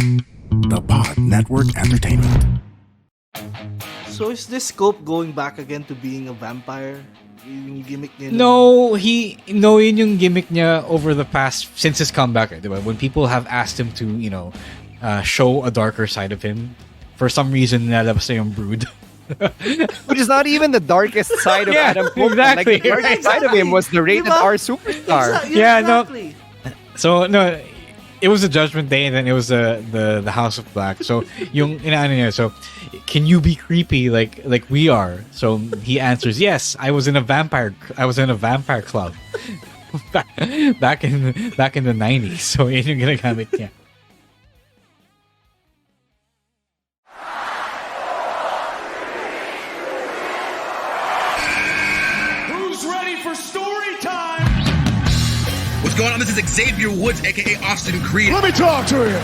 The Pod Network Entertainment. So is this Scope going back again to being a vampire? Yung gimmick niya? No, yun yung gimmick niya over the past, since his comeback, diba? When people have asked him to, show a darker side of him, for some reason, nalabas na yung Brood. Which is not even the darkest side of Adam Cole. Exactly. Like, the darkest side of him was the rated R superstar. Exactly. So, no, it was the Judgment Day and then it was the House of Black. So, yung inaano niya, so, can you be creepy like we are? So, he answers, yes, I was in a vampire club. back in the 90s. So, yun yung ginagamit niya. What's going on? This is Xavier Woods, aka Austin Creed. Let me talk to him.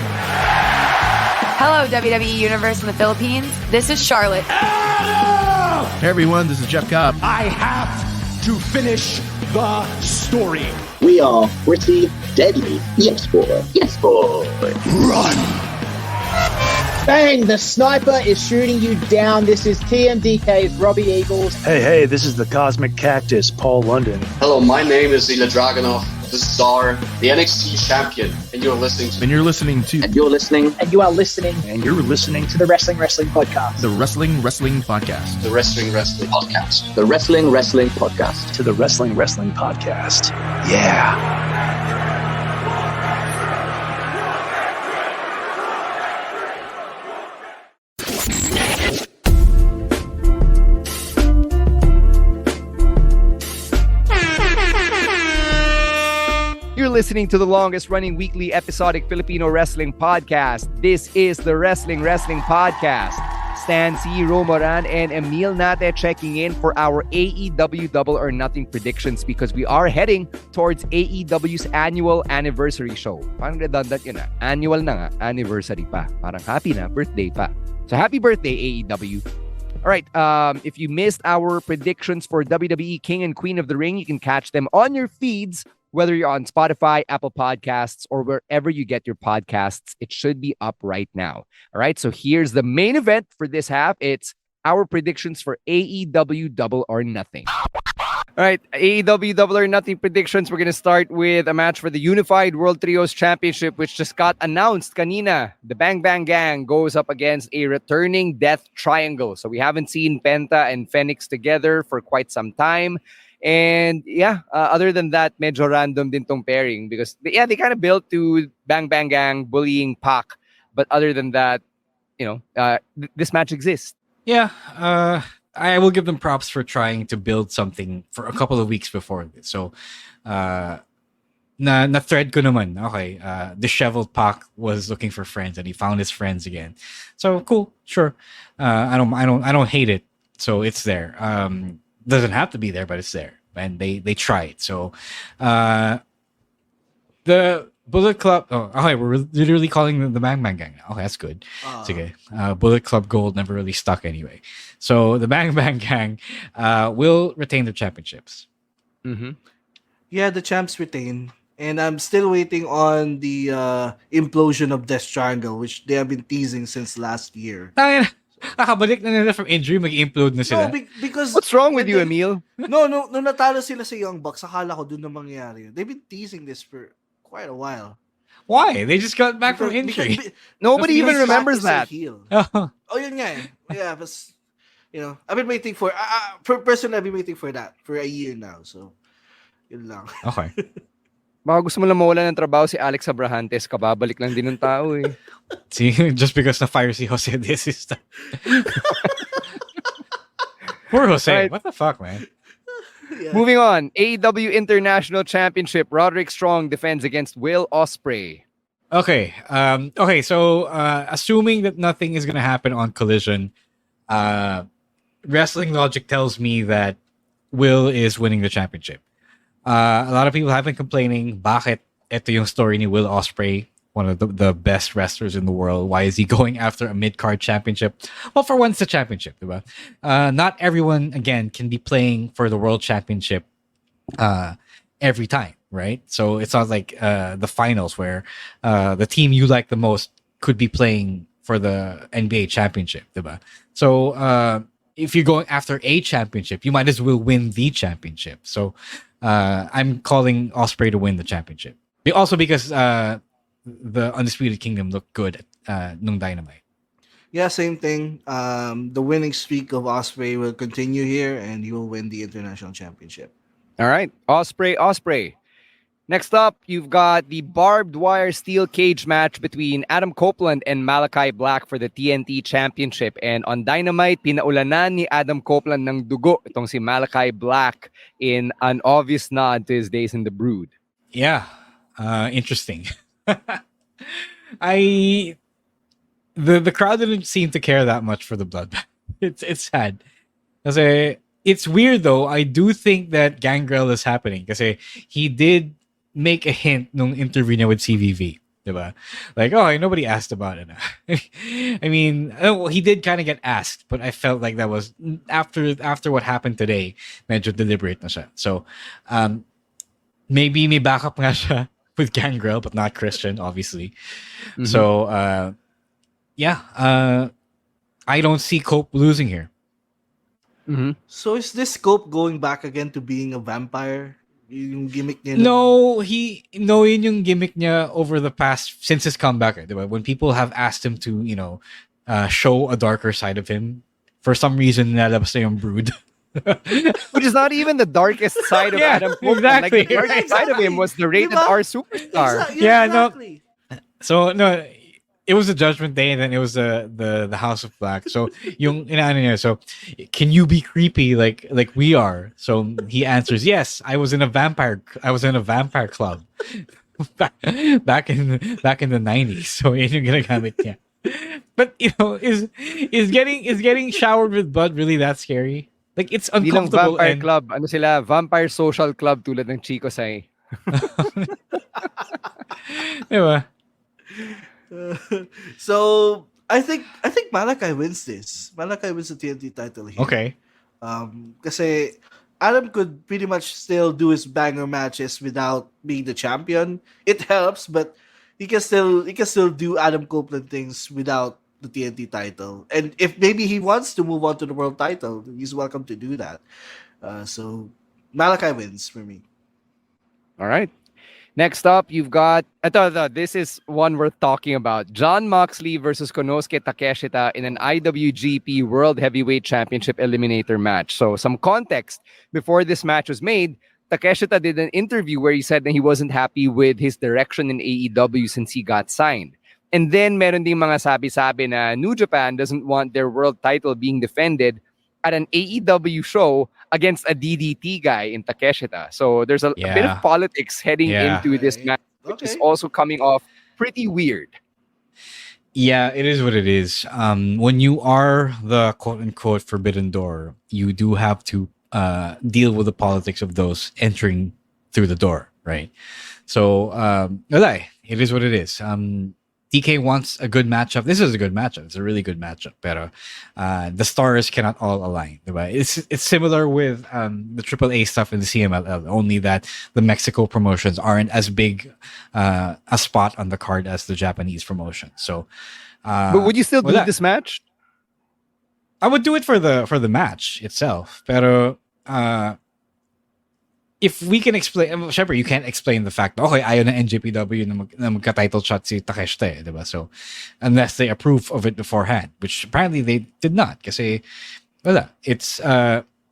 Hello, WWE Universe in the Philippines. This is Charlotte. Adam! Hey everyone, this is Jeff Cobb. I have to finish the story. We are pretty deadly. Yes, boy. Yes, boy. Run! Bang! The sniper is shooting you down. This is TMDK's Robbie Eagles. Hey, this is the Cosmic Cactus, Paul London. Hello, my name is Ilya Dragunov, the Czar, the NXT champion, and you're listening to... And you're listening to... And you're listening... And you are listening... And you're listening to the Wrestling Podcast. The Wrestling Podcast. The Wrestling Podcast. The Wrestling Podcast. To the Wrestling Podcast. Yeah. You're listening to the longest running weekly episodic Filipino wrestling podcast. This is the Wrestling Podcast. Stan C, Romoran, and Emil Nate checking in for our AEW Double or Nothing predictions because we are heading towards AEW's annual anniversary show. Parang redundant yun Annual na nga, anniversary pa. Parang happy na, birthday pa. So happy birthday, AEW. All right, if you missed our predictions for WWE King and Queen of the Ring, you can catch them on your feeds, whether you're on Spotify, Apple Podcasts, or wherever you get your podcasts. It should be up right now. All right, so here's the main event for this half. It's our predictions for AEW Double or Nothing. All right, AEW Double or Nothing predictions. We're going to start with a match for the Unified World Trios Championship, which just got announced kanina. The Bang Bang Gang goes up against a returning Death Triangle. So we haven't seen Penta and Phoenix together for quite some time. And other than that, medyo random din tong pairing because they kind of built to Bang Bang Gang bullying Pac. But other than that, this match exists. Yeah, I will give them props for trying to build something for a couple of weeks before this. So, na-thread ko naman. Okay, disheveled Pac was looking for friends and he found his friends again. So cool, sure. I don't hate it. So it's there. Doesn't have to be there, but it's there, and they tried. So, the Bullet Club. Oh, okay, we're literally calling them the Bang Bang Gang. Okay, that's good. It's okay. Bullet Club Gold never really stuck anyway. So the Bang Bang Gang will retain their championships. Mm-hmm. Yeah, the champs retain. And I'm still waiting on the implosion of Death Triangle, which they have been teasing since last year. Nakabalik na nila from injury, mag-implode na sila. No, because... What's wrong with you, Emil? No, natalo sila sa Young Bucks, akala ko dun na mangyari. They've been teasing this for quite a while. Why? They just got back from injury. Nobody even remembers that. Oh, yun nga eh. Yeah, but, I've been waiting for... personally, I've been waiting for that for a year now. So, yun lang. Okay. Baka gusto mo lang mawala ng trabaho si Alex Abrahantes, kababalik lang din ng tao eh. See, just because na-fire si Jose de Sista. Poor Jose. Right. What the fuck, man? Yeah. Moving on. AEW International Championship. Roderick Strong defends against Will Ospreay. Okay. So, assuming that nothing is going to happen on Collision, wrestling logic tells me that Will is winning the championship. A lot of people have been complaining, bakit ito yung story ni Will Ospreay, one of the best wrestlers in the world. Why is he going after a mid-card championship? Well, for once, the championship, diba? Not everyone, again, can be playing for the world championship every time, right? So it's not like the finals where the team you like the most could be playing for the NBA championship, diba? So if you're going after a championship, you might as well win the championship. So I'm calling Osprey to win the championship. Also because the Undisputed Kingdom looked good nung Dynamite. Yeah, same thing. The winning streak of Osprey will continue here, and he will win the international championship. All right, Osprey. Next up, you've got the barbed wire steel cage match between Adam Copeland and Malachi Black for the TNT Championship. And on Dynamite, pinaulanan ni Adam Copeland ng dugo itong si Malachi Black in an obvious nod to his days in the Brood. Yeah, interesting. The crowd didn't seem to care that much for the bloodbath. It's sad. Kasi it's weird though. I do think that Gangrel is happening kasi he did make a hint nung interview niya with CVV, diba? Like, oh, nobody asked about it. I mean, well, he did kind of get asked, but I felt like that was after what happened today, medyo deliberate na siya. So, maybe may backup nga siya with Gangrel, but not Christian, obviously. Mm-hmm. So, I don't see Cope losing here. Mm-hmm. So is this Cope going back again to being a vampire? Yung gimmick niya? No, yun yung gimmick niya over the past, since his comeback, diba? When people have asked him to, show a darker side of him, for some reason, nalabas na yung Brood. Which is not even the darkest side of Adam Copeland. Exactly. Like, the darkest side of him was the rated R superstar. Exactly. No. So, no, it was the Judgment Day, and then it was the House of Black. So yung inaano niya, so can you be creepy like we are? So he answers, yes, I was in a vampire club back in the 90s. So yun yung ginagamit niya. But is getting showered with blood really that scary? Like, it's uncomfortable. Vampire club, ano sila? Vampire social club tulad ng Chico Say. Diba? So I think Malachi wins this. Malachi wins the TNT title here. Okay. Kasi Adam could pretty much still do his banger matches without being the champion. It helps, but he can still do Adam Copeland things without the TNT title. And if maybe he wants to move on to the world title, he's welcome to do that. So Malachi wins for me. All right. Next up, you've got, this is one worth talking about. Jon Moxley versus Konosuke Takeshita in an IWGP World Heavyweight Championship Eliminator match. So some context, before this match was made, Takeshita did an interview where he said that he wasn't happy with his direction in AEW since he got signed. And then meron ding mga sabi-sabi na New Japan doesn't want their world title being defended at an AEW show against a DDT guy in Takeshita. So there's a bit of politics heading into this match, which is also coming off pretty weird. Yeah, it is what it is. When you are the quote-unquote forbidden door, you do have to deal with the politics of those entering through the door, right? So, it is what it is. DK wants a good matchup. This is a good matchup. It's a really good matchup. But the stars cannot all align. Right? It's similar with the AAA stuff in the CMLL, only that the Mexico promotions aren't as big a spot on the card as the Japanese promotion. So, but would you still do this match? I would do it for the match itself. Pero if we can explain, syempre, you can't explain the fact that, okay, ayaw na NJPW na magka-title shot si Takeshita, diba? So, unless they approve of it beforehand, which apparently they did not. Kasi, it's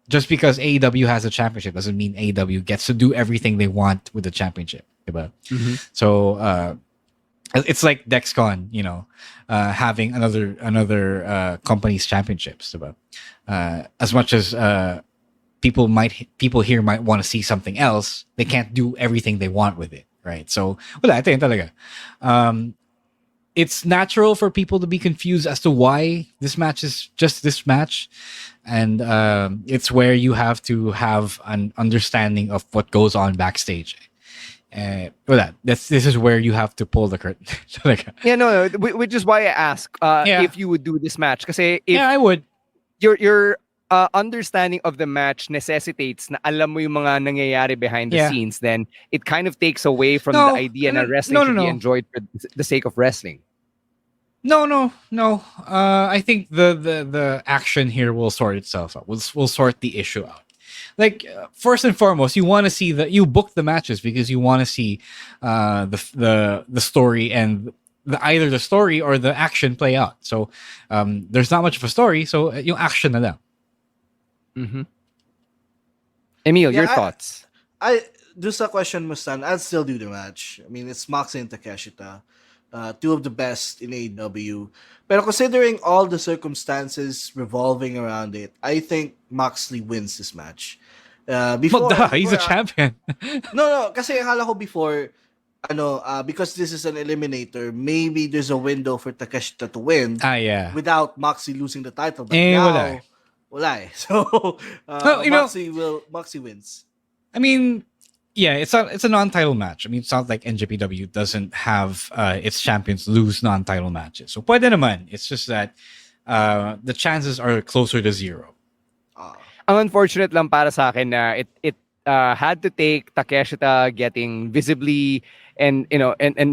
just because AEW has a championship doesn't mean AEW gets to do everything they want with the championship, diba? Mm-hmm. So, it's like DexCon, having another company's championships, diba? As much as people here might want to see something else, they can't do everything they want with it, right? So, ito yun talaga. It's natural for people to be confused as to why this match is just this match, and it's where you have to have an understanding of what goes on backstage. This is where you have to pull the curtain. Which is why I ask if you would do this match. Kasi I would. Your understanding of the match necessitates na alam mo yung mga nangyayari behind the scenes, then it kind of takes away from the idea na wrestling should be enjoyed for the sake of wrestling. No. I think the action here will sort itself out. We'll sort the issue out. Like first and foremost, you want to see that you book the matches because you want to see the story and either the story or the action play out. So there's not much of a story, so yung action na lang. Mm-hmm. Emil, your Yeah, thoughts? I do sa question mo, Stan, I'd still do the match. I mean, it's Moxley and Takeshita, two of the best in AEW. Pero considering all the circumstances revolving around it, I think Moxley wins this match. Before, He's a champion. No, kasi akala ko before, because this is an eliminator, maybe there's a window for Takeshita to win. Yeah. Without Moxley losing the title. But wala eh. So, Moxley wins. I mean, yeah, it's a non-title match. I mean, it's not like NJPW doesn't have its champions lose non-title matches. So pwede naman. It's just that the chances are closer to zero. Ang unfortunate lang para sa akin na it had to take Takeshita getting visibly and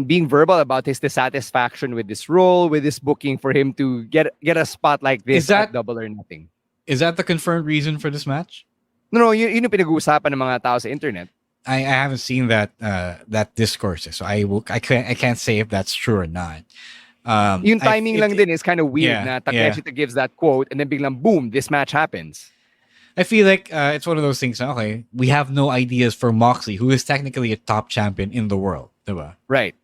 being verbal about his dissatisfaction with this role, with this booking for him to get a spot like this at Double or Nothing. Is that the confirmed reason for this match? No, yun yung pinag-uusapan ng mga tao sa internet. I haven't seen that discourse, so I can't say if that's true or not. Yung timing lang din is kind of weird na Takeshita gives that quote and then biglang boom, this match happens. I feel like it's one of those things. Okay, we have no ideas for Moxley, who is technically a top champion in the world, diba? Right.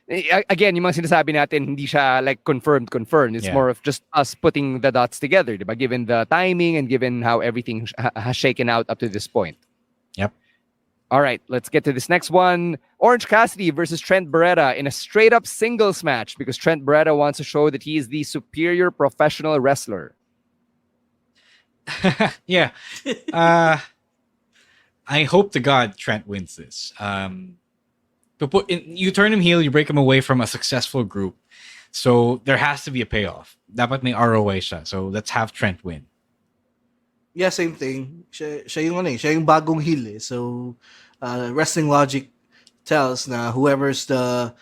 Again, yung mga sinasabi natin, hindi siya like confirmed. It's more of just us putting the dots together, diba? Given the timing and given how everything has shaken out up to this point. Yep. All right, let's get to this next one. Orange Cassidy versus Trent Beretta in a straight-up singles match because Trent Beretta wants to show that he is the superior professional wrestler. Yeah. I hope to God Trent wins this. You turn him heel, you break him away from a successful group. So there has to be a payoff. Dapat may ROI siya. So let's have Trent win. Yeah, same thing. Siya yung bagong heel eh. So wrestling logic tells na whoever's the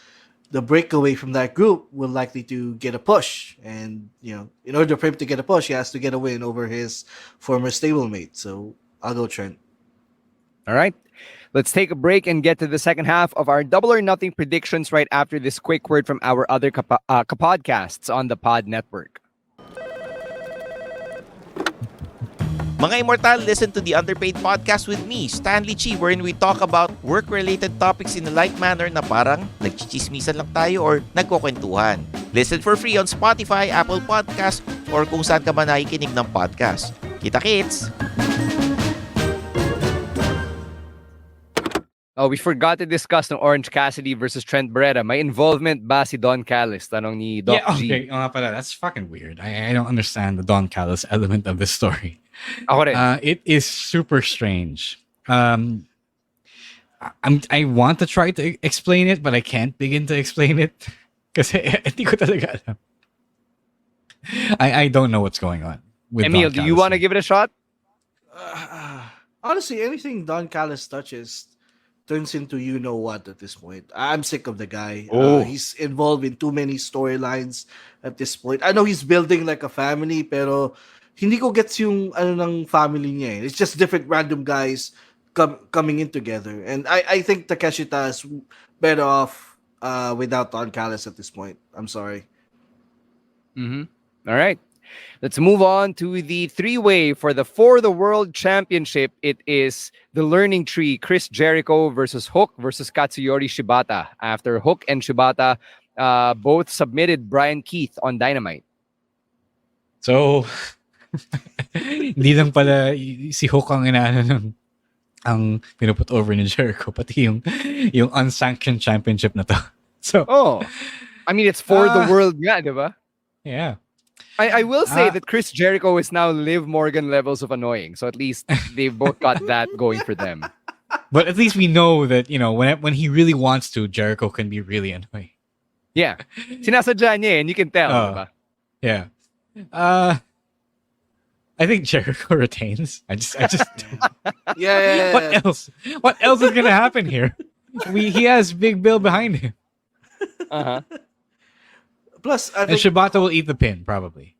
breakaway from that group will likely to get a push. And, in order for him to get a push, he has to get a win over his former stablemate. So I'll go Trent. All right. Let's take a break and get to the second half of our Double or Nothing predictions right after this quick word from our other podcasts on the Pod Network. Mga Immortal, listen to the Underpaid Podcast with me, Stanley Chi, wherein we talk about work-related topics in a light manner na parang nagchichismisan lang tayo or nagkukwentuhan. Listen for free on Spotify, Apple Podcast, or kung saan ka man nakikinig ng podcast. Kita-kits! Oh, we forgot to discuss ng Orange Cassidy versus Trent Beretta. May involvement ba si Don Callis? Tanong ni Doc G. Okay. That's fucking weird. I don't understand the Don Callis element of this story. Ako rin. It is super strange. I want to try to explain it, but I can't begin to explain it. Kasi hindi ko talaga alam. I don't know what's going on with Emil, Don do you want to give it a shot? Honestly, anything Don Callis touches turns into you-know-what at this point. I'm sick of the guy. He's involved in too many storylines at this point. I know he's building like a family, pero hindi ko gets yung ng family niya. It's just different random guys coming in together. And I think Takeshita is better off without Don Callis at this point. I'm sorry. Mm-hmm. All right. Let's move on to the three-way for the World Championship. It is the Learning Tree, Chris Jericho versus Hook versus Katsuyori Shibata. After Hook and Shibata both submitted Brian Keith on Dynamite. So, hindi lang pala si Hook ang ang pinuput over ni Jericho, pati yung unsanctioned championship na to. So, I mean, it's for the world nga, diba? Yeah. I will say that Chris Jericho is now Liv Morgan levels of annoying. So at least they've both got that going for them. But at least we know that, when he really wants to, Jericho can be really annoying. Yeah. Sinasadya niya and you can tell. Diba? Yeah. I think Jericho retains. I just yeah. What else is gonna happen here? He has Big Bill behind him. Uh-huh. Plus, I And think Shibata will eat the pin, probably.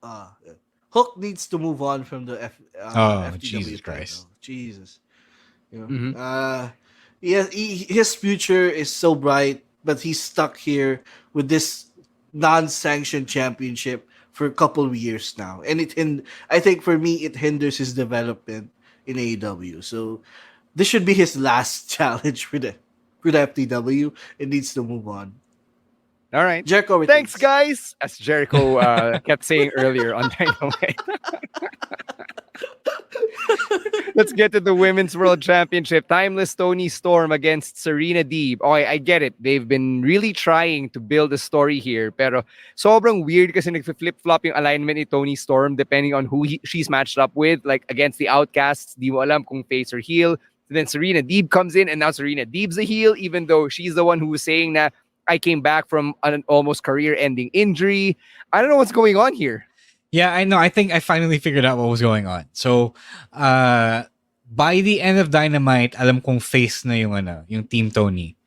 Hook needs to move on from the FTW Jesus title. Christ. Jesus. You know, Mhm. his future is so bright, but he's stuck here with this non-sanctioned championship for a couple of years now, and I think for me it hinders his development in AEW. So this should be his last challenge for the FTW. It needs to move on. All right. Jericho Thanks, retains. guys. As Jericho kept saying earlier on Dynamite. Let's get to the Women's World Championship. Timeless Tony Storm against Serena Deeb. Okay, I get it. They've been really trying to build a story here. Pero sobrang weird kasi nag-flip-flop yung alignment ni Tony Storm depending on who she's matched up with. Like against the Outcasts, di mo alam kung face or heel. Then Serena Deeb comes in and now Serena Deeb's a heel even though she's the one who was saying na I came back from an almost career-ending injury. I don't know what's going on here. Yeah, I know. I think I finally figured out what was going on. So, by the end of Dynamite, alam kong face na yung Team Tony.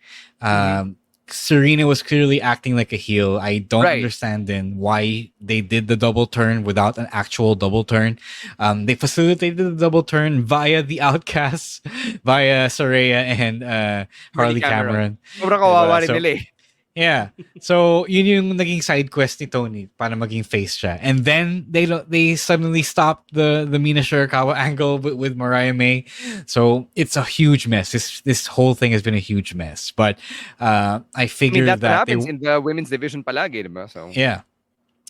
Serena was clearly acting like a heel. I don't understand then why they did the double turn without an actual double turn. They facilitated the double turn via the Outcasts, via Saraya and Harley Cameron. Sobrang kawawa rin nila eh. Yeah. So, yun yung naging side quest ni Tony para maging face siya. And then they suddenly stopped the Mina Shirakawa angle with Mariah May. So, it's a huge mess. This whole thing has been a huge mess. But I figured that's that what happens in the women's division palagi, diba? So yeah.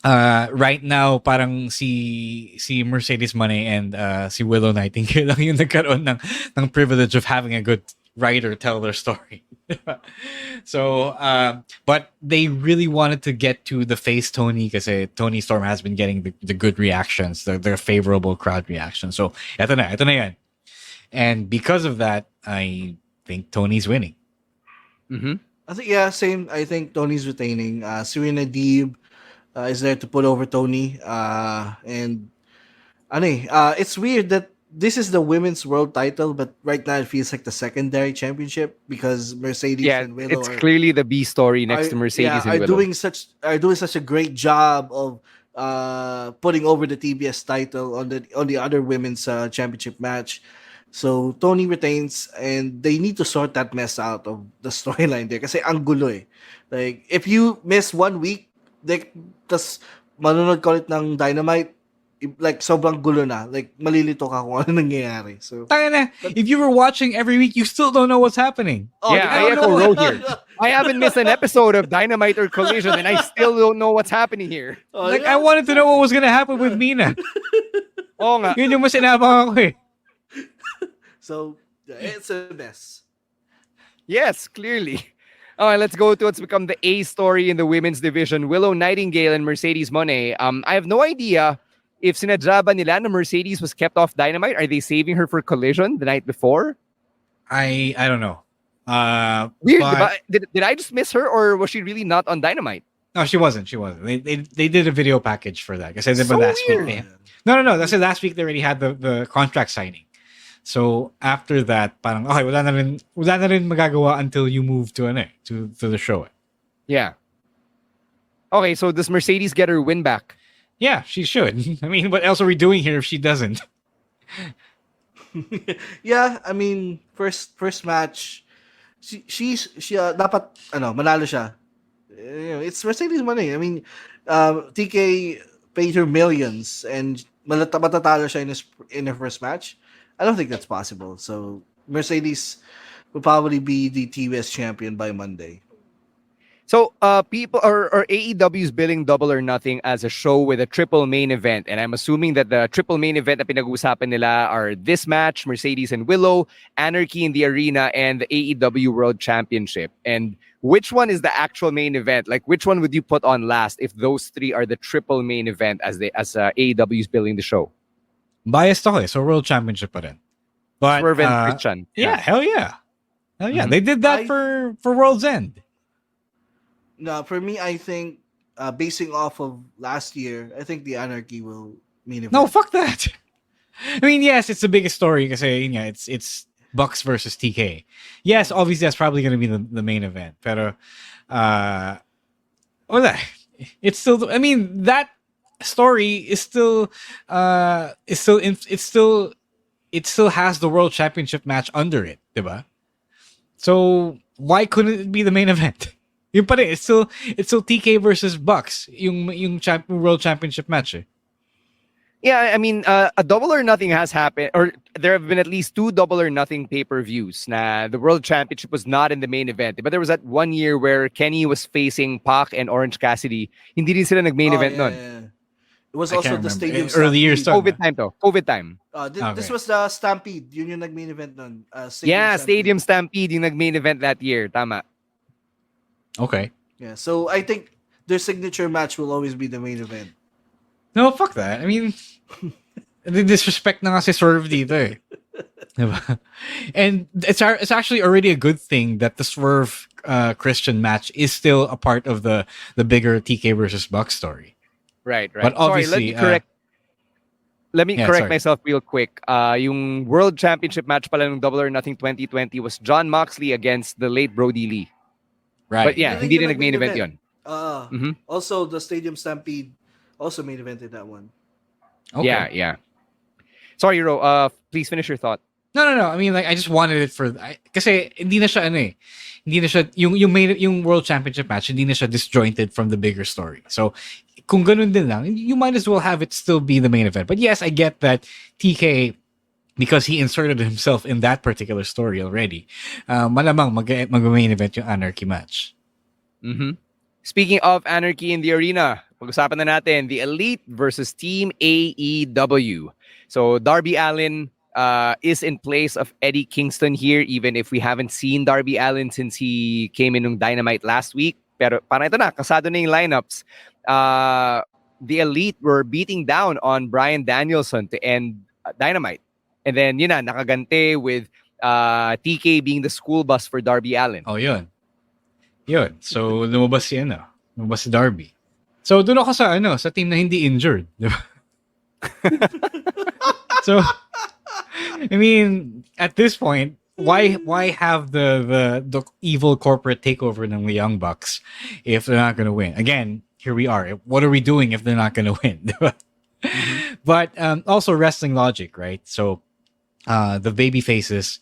Right now, parang si Mercedes Money and si Willow Nightingale lang yung nagkaroon ng privilege of having a good writer tell their story. So, but they really wanted to get to the face Tony because Tony Storm has been getting the good reactions, the favorable crowd reactions. So, eto na yan. And because of that, I think Tony's winning. I think, same. I think Tony's retaining. Serena Deeb is there to put over Tony. And it's weird that this is the women's world title, but right now it feels like the secondary championship because Mercedes and Willow it's clearly the B story next to Mercedes and Willow. Are doing such a great job of putting over the TBS title on the other women's championship match. So Tony retains, and they need to sort that mess out of the storyline there. Kasi ang gulo eh. Like if you miss 1 week, tas manunod ka ulit ng Dynamite, like sobrang gulo na, like malilito ka kung ano nangyayari. So if you were watching every week, you still don't know what's happening. I echo Ro here. I haven't missed an episode of Dynamite or Collision, and I still don't know what's happening here. I wanted to know what was gonna happen with Mina. Oo nga. Yun yung mas inabang ako eh. So it's a mess. Yes, clearly. All right, let's go to what's become the A story in the women's division. Willow Nightingale and Mercedes Moné. I have no idea if sinadya ba nila na Mercedes was kept off Dynamite. Are they saving her for Collision the night before? I don't know. Weird. Did I just miss her, or was she really not on Dynamite? No, she wasn't. They did a video package for that. Kasi So last weird. week No. That's last week they already had the contract signing. So after that, parang okay, wala na rin magagawa until you move to the show. Yeah. Okay, so does Mercedes get her win back? Yeah, she should. I mean, what else are we doing here if she doesn't? Yeah, I mean, first match, she dapat manalo siya. It's Mercedes money. I mean, TK paid her millions and matatalo siya in her first match. I don't think that's possible. So Mercedes will probably be the TBS champion by Monday. So people or AEW is billing Double or Nothing as a show with a triple main event, and I'm assuming that the triple main event na pinag-uusapan nila are this match, Mercedes and Willow, Anarchy in the Arena, and the AEW World Championship. And which one is the actual main event? Like, which one would you put on last if those three are the triple main event as AEW is billing the show? Biased ako eh, so World Championship pa rin. But Swerve and Christian. Yeah, hell yeah. They did that for World's End. No, for me, I think basing off of last year, I think the Anarchy will main event. No, fuck that. I mean, yes, it's the biggest story kasi it's Bucks versus TK. Yes, obviously that's probably going to be the main event. Pero wala. It's still. I mean, that story is still. It still has the world championship match under it, diba? So why couldn't it be the main event? Yung pa rin, it's still TK versus Bucks, yung world championship match. Eh. Yeah, I mean, a Double or Nothing has happened, or there have been at least 2 Double or Nothing pay-per-views. Na the World Championship was not in the main event, but there was that one year where Kenny was facing Pac and Orange Cassidy. Hindi rin sila nag-main event nun. Yeah. It was I also can't the remember. Stadium Early years Stampede. to. COVID time to. COVID time. This was the Stampede. Yun yung nag-main event nun. Stadium Stampede yung nag-main event that year. Tama. Okay. Yeah, so I think their signature match will always be the main event. No, fuck that. I mean, disrespect na nga si Swerve dito eh. Diba? And it's actually already a good thing that the Swerve Christian match is still a part of the bigger TK versus Bucks story. Right. But obviously, sorry, let me correct myself real quick. Yung World Championship match pala ng Double or Nothing 2020 was John Moxley against the late Brody Lee. Right. But yeah, hindi rin nag-main event yun. Also, the Stadium Stampede also main evented that one. Okay. Yeah. Sorry, Ro. Please finish your thought. No. I mean, like, I just wanted it for... Kasi hindi na siya ano eh. Hindi na siya... Yung World Championship match, hindi na siya disjointed from the bigger story. So, kung ganun din lang, you might as well have it still be the main event. But yes, I get that TK, because he inserted himself in that particular story already, malamang mag-main event yung Anarchy match. Mm-hmm. Speaking of Anarchy in the arena, pag-usapan na natin, the Elite versus Team AEW. So, Darby Allin is in place of Eddie Kingston here, even if we haven't seen Darby Allin since he came in ng Dynamite last week. Pero parang ito na, kasado na yung lineups. The Elite were beating down on Bryan Danielson to end Dynamite. And then, yun na, nakagante with TK being the school bus for Darby Allin. Oh, yun. So, lumabas si Darby. So, doon ako sa team na hindi injured. Diba? So, I mean, at this point, why have the evil corporate takeover ng the Young Bucks if they're not going to win? Again, here we are. What are we doing if they're not going to win? Mm-hmm. But also wrestling logic, right? So, the baby faces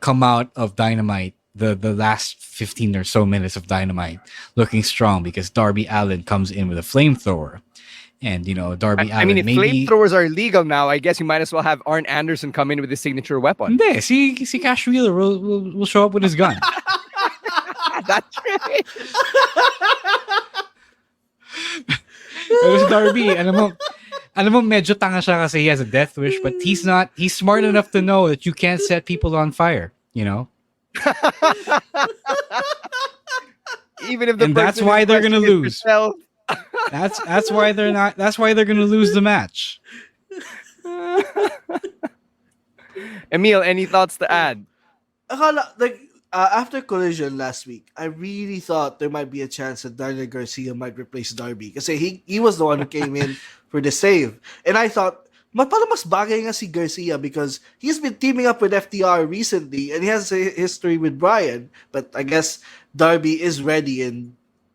come out of Dynamite, the last 15 or so minutes of Dynamite, looking strong because Darby Allin comes in with a flamethrower. And, Darby Allin... I mean, if flamethrowers are legal now, I guess you might as well have Arn Anderson come in with his signature weapon. Hindi. Si Cash Wheeler will show up with his gun. That's right. Pero si Darby, alam mo, medyo tanga siya kasi he has a death wish, but he's smart enough to know that you can't set people on fire, Even if and that's why they're gonna lose. That's why they're not. That's why they're gonna lose the match. Emil, any thoughts to add? After Collision last week, I really thought there might be a chance that Daniel Garcia might replace Darby kasi he was the one who came in for the save, and I thought parang mas bagay nga si Garcia because he's been teaming up with FTR recently and he has a history with Bryan, but I guess Darby is ready and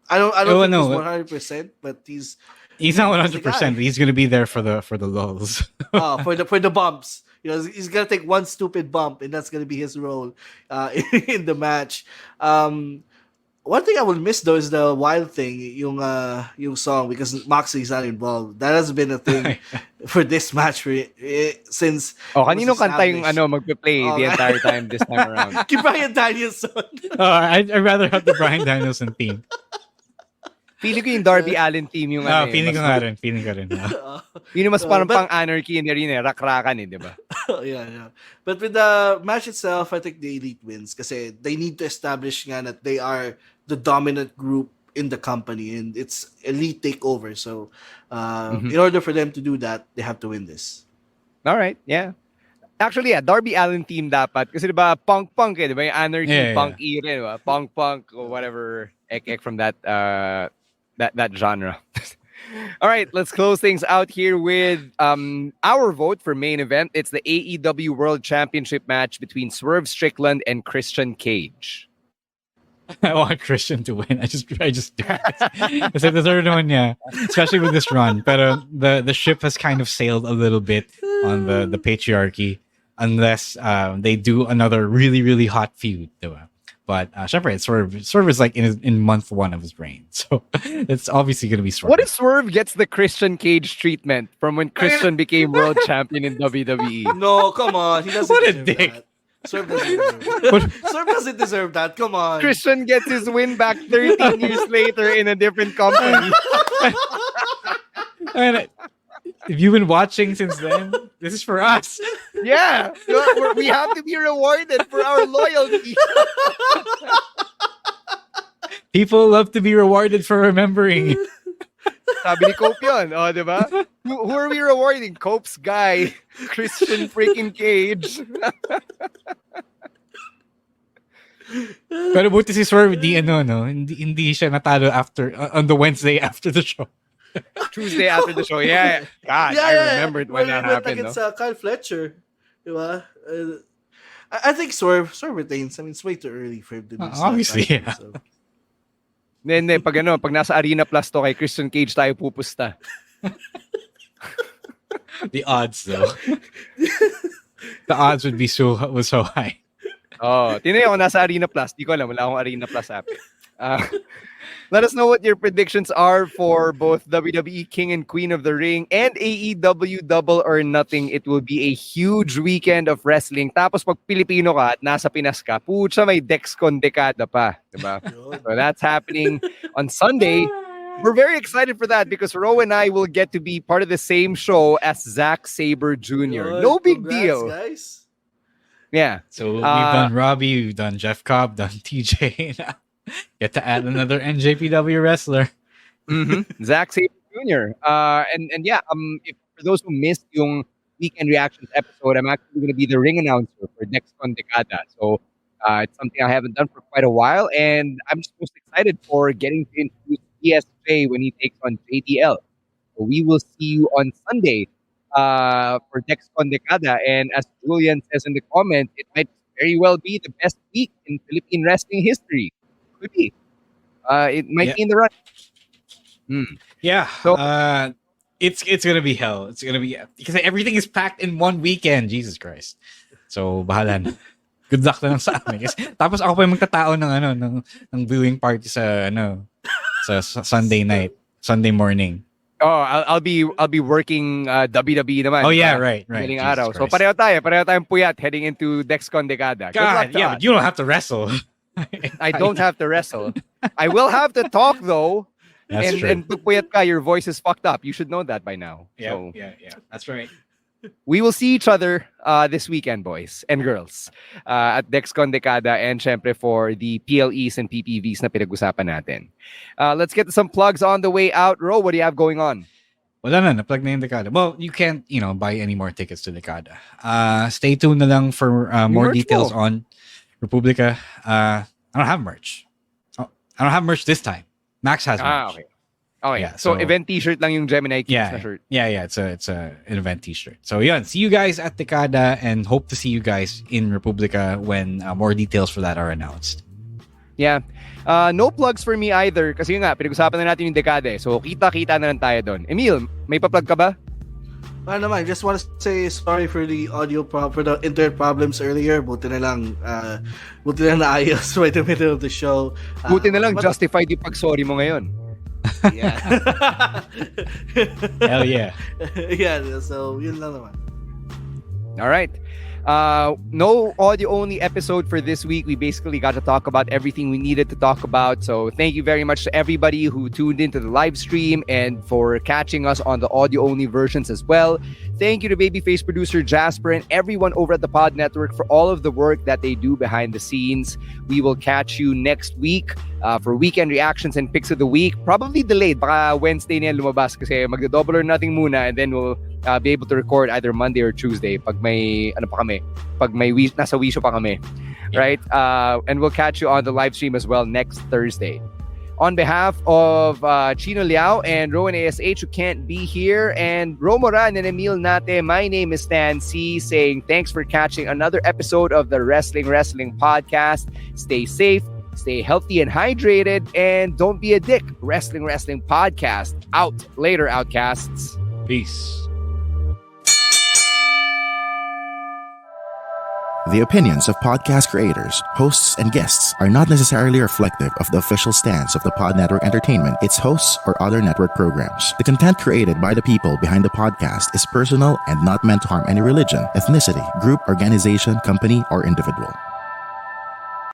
I don't think he's 100%, but he's not 100%. He's gonna be there for the lulls. for the bumps. He's gonna take one stupid bump, and that's gonna be his role in the match. One thing I will miss though is the Wild thing, yung song, because Moxley's not involved. That has been a thing for this match since. Kanino kanta yung magpe-play the entire time this time around? Kay Bryan Danielson. I'd rather have the Bryan Danielson theme. Feeling ko yung Darby Allin team yung feeling ko rin. Yun yung mas parang pang-anarchy in the arena, rak-rakan di ba? Yeah. But with the match itself, I think the Elite wins kasi they need to establish nga that they are the dominant group in the company and it's Elite takeover. So, in order for them to do that, they have to win this. All right, yeah. Actually, Darby Allin team dapat kasi diba punk di ba? Yung anarchy, punk era, di ba? Punk or whatever ek from that that genre. All right, let's close things out here with our vote for main event. It's the AEW World Championship match between Swerve Strickland and Christian Cage. I want Christian to win. I just do it. Kasi deserve naman niya, especially with this run. But the ship has kind of sailed a little bit on the patriarchy, unless they do another really really hot feud, diba? But syempre, it's Swerve is like in month 1 of his reign, so it's obviously going to be Swerve. What if Swerve gets the Christian Cage treatment from when Christian became world champion in WWE? No, come on. He doesn't What a deserve dick. that. Swerve doesn't deserve that. Swerve doesn't deserve that. Come on. Christian gets his win back 13 years later in a different company. I mean, if you've been watching since then, this is for us. Yeah, we have to be rewarded for our loyalty. People love to be rewarded for remembering. Sabi ni Cope yun, diba? Who are we rewarding? Cope's guy, Christian freaking Cage. Pero buti si Swerve, hindi siya natalo after on the Wednesday after the show. Tuesday after the show. Yeah. God, I remembered when that happened. It's Kyle Fletcher. Diba? I think Swerve retains. I mean, it's way too early for him to lose. Obviously, yeah. So. Hindi, pag nasa Arena Plus to kay Christian Cage tayo pupusta. The odds, though. The odds would be so high. Oh, tinay ako nasa Arena Plus. Di ko alam, wala akong Arena Plus app. Let us know what your predictions are for both WWE King and Queen of the Ring and AEW Double or Nothing. It will be a huge weekend of wrestling. Tapos pag Pilipino ka at nasa Pinas ka, pucha, may Dexcon Dekada pa. Diba? So that's happening on Sunday. We're very excited for that because Ro and I will get to be part of the same show as Zack Sabre Jr. No big deal. Guys. Yeah. So we've done Robbie, we've done Jeff Cobb, done TJ. Get to add another NJPW wrestler. Mm-hmm. Zack Sabre Jr. And yeah, if for those who missed yung Weekend Reactions episode, I'm actually going to be the ring announcer for Dexcon Decada. So it's something I haven't done for quite a while, and I'm just most excited for getting to introduce ESJ when he takes on JDL. So we will see you on Sunday for Dexcon Decada, and as Julian says in the comment, it might very well be the best week in Philippine wrestling history. Could be. It might be in the run. Yeah. So, it's gonna be hell. It's gonna be because everything is packed in one weekend. Jesus Christ. So bahala na. Good luck na lang sa amin. Tapos ako pa yung magtatao ng viewing party sa sa Sunday night, Sunday morning. Oh, I'll be working WWE naman. Oh yeah, right. Araw. So pareho tayong puyat heading into Dexcon Decada. God, yeah, but you don't have to wrestle. I don't have to wrestle. I will have to talk though. That's true. And pag puyat ka, your voice is fucked up. You should know that by now. Yeah, so, yeah. That's right. We will see each other this weekend, boys and girls, at Dexcon Decada and syempre for the PLEs and PPVs na pinag-usapan natin. Let's get some plugs on the way out. Ro, what do you have going on? Wala na, na-plug na yung Decada. Well, you can't, buy any more tickets to Decada. Stay tuned na lang for more details on Republica. I don't have merch. I don't have merch this time. Max has merch. Okay. Yeah, so event t-shirt lang yung Gemini Kings na shirt. Yeah. It's an event t-shirt. So yeah, see you guys at Decada and hope to see you guys in Republica when more details for that are announced. Yeah. No plugs for me either kasi yun nga, pinag-usapan na natin yung Decada. So kita-kita na lang tayo doon. Emil, may pa-plug ka ba? I just want to say sorry for the for the internet problems earlier. Buti na lang naayos right in the middle of the show. Buti na lang justified yung pag-sorry mo ngayon. Yeah. Hell yeah. Yeah, so yun lang naman. All right. No audio-only episode for this week. We basically got to talk about everything we needed to talk about. So thank you very much to everybody who tuned into the live stream and for catching us on the audio-only versions as well. Thank you to Babyface producer Jasper and everyone over at the Pod Network for all of the work that they do behind the scenes. We will catch you next week for weekend reactions and picks of the week. Probably delayed. Baka Wednesday na yan lumabas kasi magda-double or nothing muna and then we'll be able to record either Monday or Tuesday pag may nasa wisho pa kami, right? And we'll catch you on the live stream as well next Thursday. On behalf of Chino Liao and Rowan ASH who can't be here, and Romoran and Emil Nate, my name is Stan C, saying thanks for catching another episode of the Wrestling Podcast. Stay safe, Stay healthy and hydrated, and don't be a dick. Wrestling Podcast. Out. Later, Outcasts. Peace. The opinions of podcast creators, hosts, and guests are not necessarily reflective of the official stance of the Pod Network Entertainment, its hosts, or other network programs. The content created by the people behind the podcast is personal and not meant to harm any religion, ethnicity, group, organization, company, or individual.